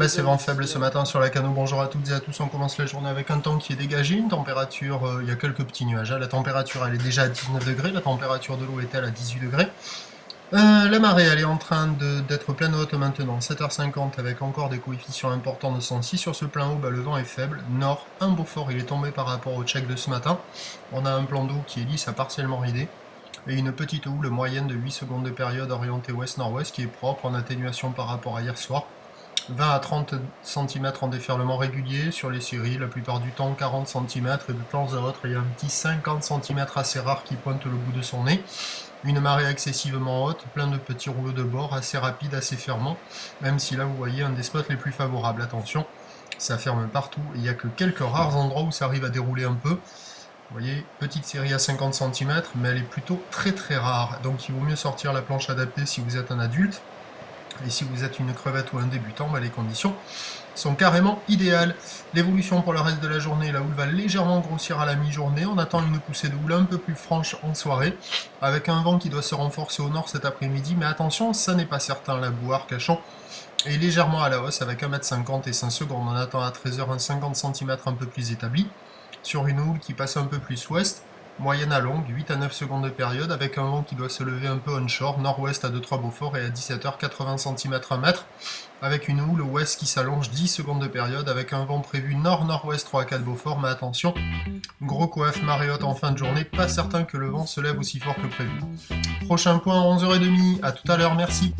Baisse et vent faible ce matin sur la Cano. Bonjour à toutes et à tous. On commence la journée avec un temps qui est dégagé, une température, il y a quelques petits nuages. La température elle est déjà à 19 degrés, la température de l'eau est-elle à 18 degrés. La marée elle est en train d'être pleine haute maintenant, 7h50 avec encore des coefficients importants de 106. Sur ce plan haut, le vent est faible, nord, un Beaufort il est tombé par rapport au check de ce matin. On a un plan d'eau qui est lisse à partiellement ridé. Et une petite houle moyenne de 8 secondes de période orientée ouest-nord-ouest qui est propre en atténuation par rapport à hier soir. 20 à 30 cm en déferlement régulier sur les séries, la plupart du temps 40 cm et de temps à autre il y a un petit 50 cm assez rare qui pointe le bout de son nez. Une marée excessivement haute, plein de petits rouleaux de bord, assez rapides, assez fermants, même si là vous voyez un des spots les plus favorables. Attention, ça ferme partout, il n'y a que quelques rares endroits où ça arrive à dérouler un peu. Vous voyez, petite série à 50 cm, mais elle est plutôt très rare, donc il vaut mieux sortir la planche adaptée si vous êtes un adulte. Et si vous êtes une crevette ou un débutant, les conditions sont carrément idéales. L'évolution pour le reste de la journée, la houle va légèrement grossir à la mi-journée. On attend une poussée de houle un peu plus franche en soirée, avec un vent qui doit se renforcer au nord cet après-midi. Mais attention, ça n'est pas certain, la boue Arcachon est légèrement à la hausse, avec 1m50 et 5 secondes. On attend à 13h un 50 cm un peu plus établi, sur une houle qui passe un peu plus ouest. Moyenne à longue, 8 à 9 secondes de période, avec un vent qui doit se lever un peu onshore, nord-ouest à 2-3 Beaufort et à 17h 80 cm à mètre, avec une houle ouest qui s'allonge 10 secondes de période, avec un vent prévu nord-nord-ouest 3 à 4 Beaufort, mais attention, gros coef, marée haute en fin de journée, pas certain que le vent se lève aussi fort que prévu. Prochain point à 11h30, à tout à l'heure, merci.